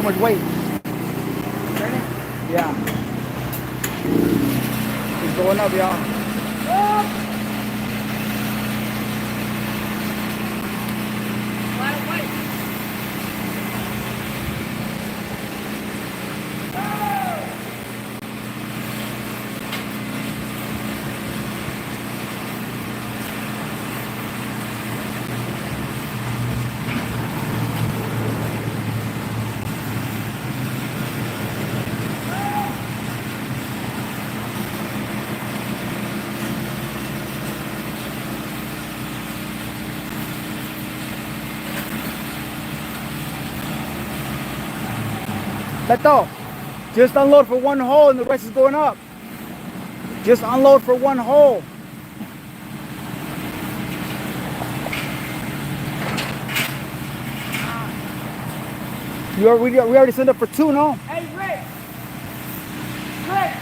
much weight. Yeah. It's going up, y'all. Beto, just unload for one hole and the rest is going up. Just unload for one hole. We already signed up for 2, no? Hey, Rick! Rick!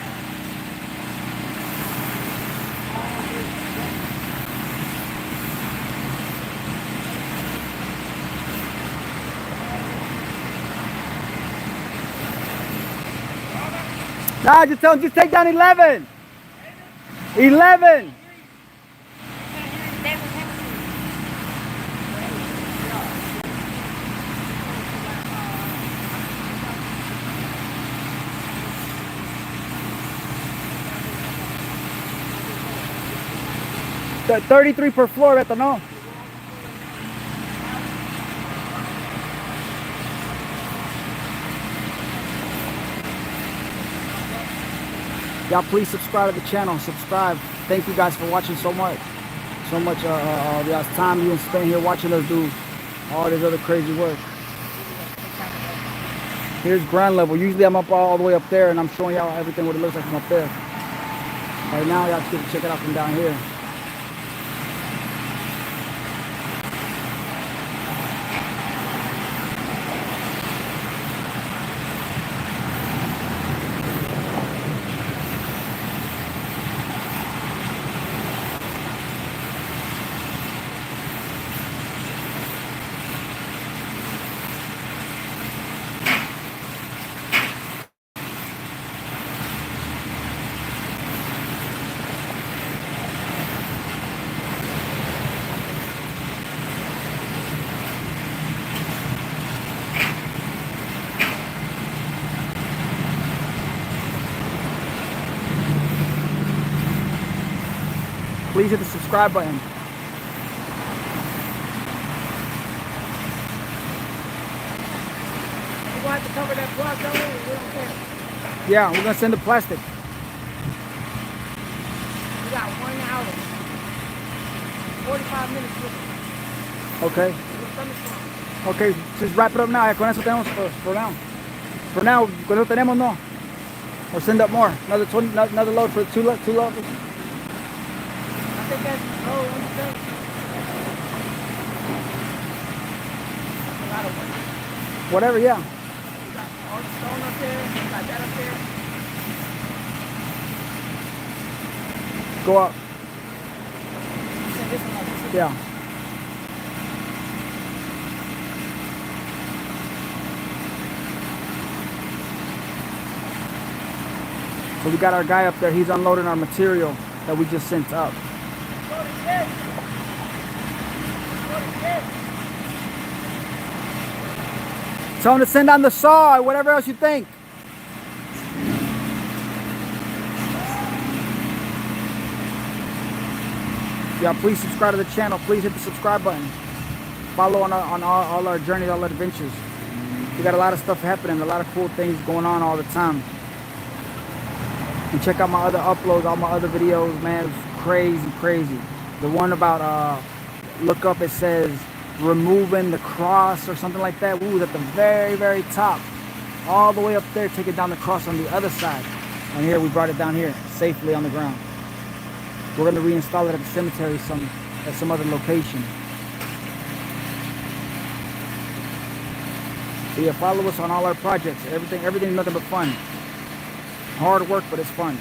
Nah, just tell him, just take down 11. 11. The 33 per floor, Beto, no? Y'all please subscribe to the channel. Subscribe. Thank you guys for watching so much. So much y'all's time you spend here watching us do all this other crazy work. Here's ground level. Usually I'm up all the way up there and I'm showing y'all everything what it looks like from up there. Right now y'all get to check it out from down here. Please hit the subscribe button. You gonna have to cover that block, don't you? We don't care. Yeah, we're gonna send the plastic. We got 1 hour. 45 minutes with it. Okay. We're thunderstorm. Okay, just wrap it up now. Con eso tenemos for now. For now, con eso tenemos, no. Or send up more. Another load for two loads. I think that's what you think? A lot of work. Whatever, yeah. We got all the stone up there. We got that up there. Go up. Send this one up. Yeah. So we got our guy up there. He's unloading our material that we just sent up. Tell him to send down the saw or whatever else you think. Yeah, please subscribe to the channel. Please hit the subscribe button. Follow on all our journeys, all our adventures. We got a lot of stuff happening, a lot of cool things going on all the time. And check out my other uploads, all my other videos, man. It's crazy. The one about, look up, it says, removing the cross or something like that. Ooh, at the very top. All the way up there, take it down the cross on the other side. And here, we brought it down here, safely on the ground. We're going to reinstall it at the cemetery at some other location. But yeah, follow us on all our projects. Everything's nothing but fun. Hard work, but it's fun.